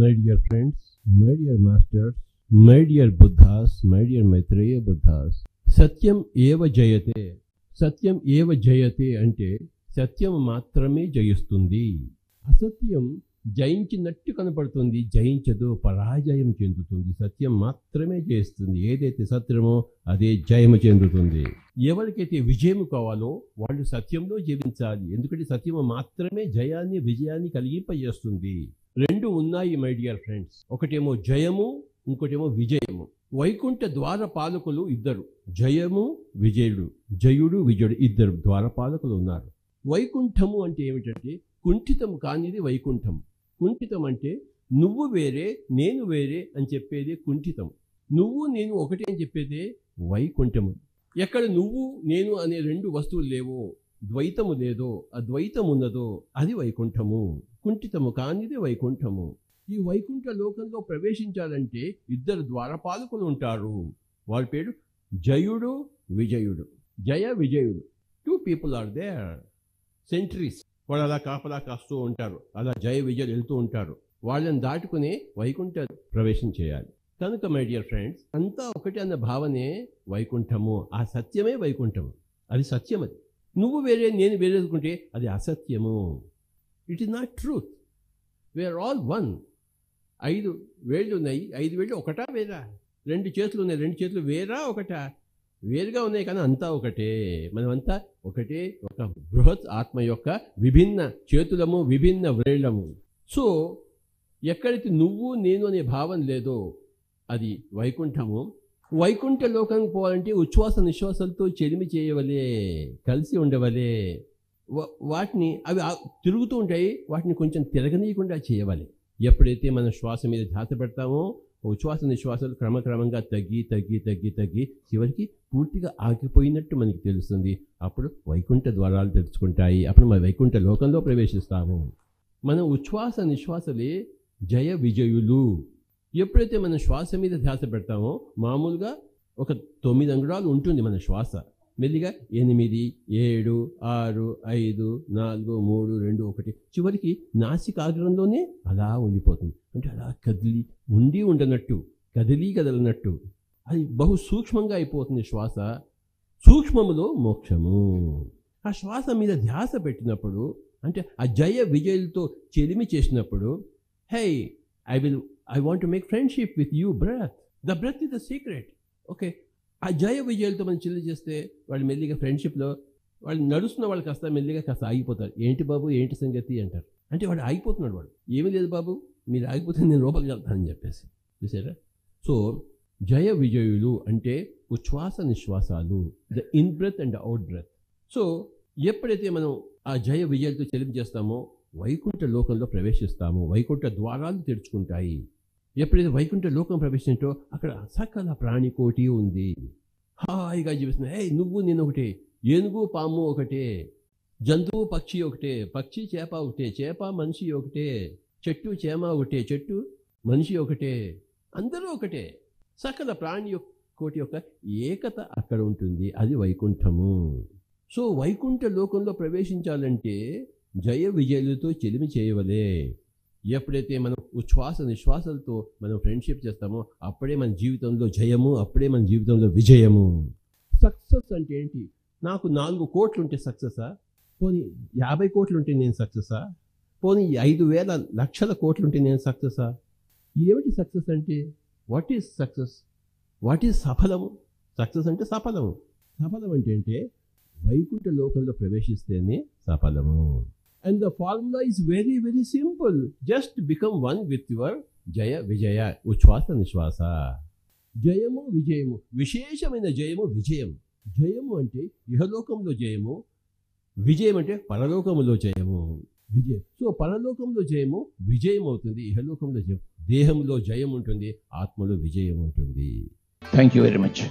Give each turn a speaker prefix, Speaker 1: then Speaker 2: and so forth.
Speaker 1: My dear friends, my dear masters, my dear Buddhas, my dear Maitreya Buddhas, సత్యం ఏవ జయతే. సత్యం ఏవ జయతే అంటే సత్యం మాత్రమే జయిస్తుంది. అసత్యం జయించినట్టు కనపడుతుంది, జయించదు, పరాజయం చెందుతుంది. సత్యం మాత్రమే జయిస్తుంది. ఏదైతే సత్యమో అదే జయము చెందుతుంది. ఎవరికైతే విజయం కావాలో వాళ్ళు సత్యంలో జీవించాలి. ఎందుకంటే సత్యము మాత్రమే జయాన్ని విజయాన్ని కలిగింపజేస్తుంది. రెండు ఉన్నాయి మై డియర్ ఫ్రెండ్స్. ఒకటేమో జయము, ఇంకోటేమో విజయము. వైకుంఠ ద్వారపాలకులు ఇద్దరు, జయము విజయుడు. జయుడు విజయుడు ఇద్దరు ద్వారపాలకులు ఉన్నారు. వైకుంఠము అంటే ఏమిటంటే కుంఠితం కానిది వైకుంఠం. కుంఠితం అంటే నువ్వు వేరే నేను వేరే అని చెప్పేదే కుంఠితం. నువ్వు నేను ఒకటే అని చెప్పేదే వైకుంఠము. ఎక్కడ నువ్వు నేను అనే రెండు వస్తువులు లేవో, ద్వైతము లేదో, అద్వైతం ఉన్నదో అది వైకుంఠము. కుంఠితము కానిది వైకుంఠము. ఈ వైకుంఠ లోకంలో ప్రవేశించాలంటే ఇద్దరు ద్వారపాలకులు ఉంటారు. వాళ్ళ పేరు జయుడు విజయుడు. జయ విజయుడు, 2 people ఆర్ దేర్. సెంట్రీస్ వాళ్ళు అలా కాపలా కాస్తూ ఉంటారు. అలా జయ విజయులు వెళ్తూ ఉంటారు. వాళ్ళని దాటుకుని వైకుంఠ ప్రవేశం చేయాలి. కనుక మై డియర్ ఫ్రెండ్స్, అంతా ఒకటి అన్న భావనే వైకుంఠము. ఆ సత్యమే వైకుంఠము. అది సత్యం. అది నువ్వు వేరే నేను వేరే అనుకుంటే అది అసత్యము. It is not truth. We are all one. 5 వేళ్ళు ఉన్నాయి, 5 వేళ్ళు ఒకటా వేరా? 2 చేతులు ఉన్నాయి, 2 చేతులు వేరా ఒకటా? వేరుగా ఉన్నాయి కానీ అంతా ఒకటే. మనమంతా ఒకటే, ఒక బృహత్ ఆత్మ యొక్క విభిన్న చేతులము, విభిన్న వ్రేళ్ళము. సో ఎక్కడికి నువ్వు నేను అనే భావం లేదో అది వైకుంఠము. వైకుంఠ లోకానికి పోవాలంటే ఉచ్ఛ్వాస నిశ్వాసాలతో చెలిమి చేయవలే, కలిసి ఉండవలే. వాటిని అవి తిరుగుతూ ఉంటాయి, వాటిని కొంచెం తిరగనీయకుండా చేయవాలి. ఎప్పుడైతే మనం శ్వాస మీద ధ్యాస పెడతామో ఉచ్ఛ్వాస నిశ్వాసాలు క్రమక్రమంగా తగ్గి తగ్గి తగ్గి తగ్గి చివరికి పూర్తిగా ఆగిపోయినట్టు మనకి తెలుస్తుంది. అప్పుడు వైకుంఠ ద్వారాలు తెరుచుకుంటాయి. అప్పుడు మన వైకుంఠ లోకంలో ప్రవేశిస్తాము. మన ఉచ్ఛ్వాస నిశ్వాసలే జయ విజయులు. ఎప్పుడైతే మనం శ్వాస మీద ధ్యాస పెడతామో మామూలుగా ఒక 9 అంగుళాలు ఉంటుంది మన శ్వాస. మెల్లిగా 8, 7, 6, 5, 4, 3, 2, 1 చివరికి నాసికాగ్రంలోనే అలా ఉండిపోతుంది. అంటే అలా కదిలి ఉండి ఉండనట్టు, కదలనట్టు అది బహు సూక్ష్మంగా అయిపోతుంది శ్వాస. సూక్ష్మములో మోక్షము. ఆ శ్వాస మీద ధ్యాస పెట్టినప్పుడు, అంటే ఆ జయ విజయులతో చెలిమి చేసినప్పుడు, hey I want to make friendship with you breath. The breath is the secret. Okay, ఆ జయ విజయాలతో మనం చెల్లి చేస్తే వాళ్ళు మెల్లిగా ఫ్రెండ్షిప్లో వాళ్ళు నడుస్తున్న వాళ్ళు కాస్త మెల్లిగా కాస్త ఆగిపోతారు. ఏంటి బాబు ఏంటి సంగతి అంటారు. అంటే వాడు ఆగిపోతున్నాడు. వాడు ఏమీ లేదు బాబు, మీరు ఆగిపోతే నేను లోపలికి వెళ్తానని చెప్పేసి. చూసారా? సో జయ విజయులు అంటే ఉచ్ఛ్వాస నిశ్వాసాలు, the in breath and out breath. So ఎప్పుడైతే మనం ఆ జయ విజయాలతో చెల్లింపు చేస్తామో వైకుంఠ లోకంలో ప్రవేశిస్తాము. వైకుంఠ ద్వారాలు తెరుచుకుంటాయి. ఎప్పుడైతే వైకుంఠ లోకం ప్రవేశించో అక్కడ సకల ప్రాణికోటి ఉంది, హాయిగా జీవిస్తుంది. నువ్వు నేను ఒకటే, ఏనుగు పాము ఒకటే, జంతువు పక్షి ఒకటే, పక్షి చేప ఒకటే, చేప మనిషి ఒకటే, చెట్టు చేమ ఒకటే, చెట్టు మనిషి ఒకటే, అందరూ ఒకటే. సకల ప్రాణి కోటి యొక్క ఏకత అక్కడ ఉంటుంది. అది వైకుంఠము. సో వైకుంఠ లోకంలో ప్రవేశించాలంటే జయ విజయులతో చెలిమి చేయవలే. ఎప్పుడైతే మనం ఉచ్ఛ్వాస నిశ్వాసాలతో మనం ఫ్రెండ్షిప్ చేస్తామో అప్పుడే మన జీవితంలో జయము, అప్పుడే మన జీవితంలో విజయము. సక్సెస్ అంటే ఏంటి? నాకు 4 కోట్లు ఉంటే సక్సెసా? పోనీ 50 కోట్లు ఉంటే నేను సక్సెసా? పోనీ 5,000 లక్షల కోట్లు ఉంటే నేను సక్సెసా? ఏమిటి సక్సెస్ అంటే? What is success? What is సఫలము? సక్సెస్ అంటే సఫలము. సఫలం అంటే వైకుంఠ లోకంలో ప్రవేశిస్తేనే సఫలము. And the formula is very, very simple. Just become one with your Jaya Vijaya, Uchvasa Nishwasa. జయము విజయము, విశేషమైన జయము విజయం. జయము అంటే ఇహలోకంలో జయము, విజయం అంటే పరలోకంలో జయము. విజయం. సో పరలోకంలో జయము విజయం అవుతుంది, ఇహలోకంలో జయం. దేహంలో జయం ఉంటుంది, ఆత్మలో విజయం ఉంటుంది.
Speaker 2: Thank you very much.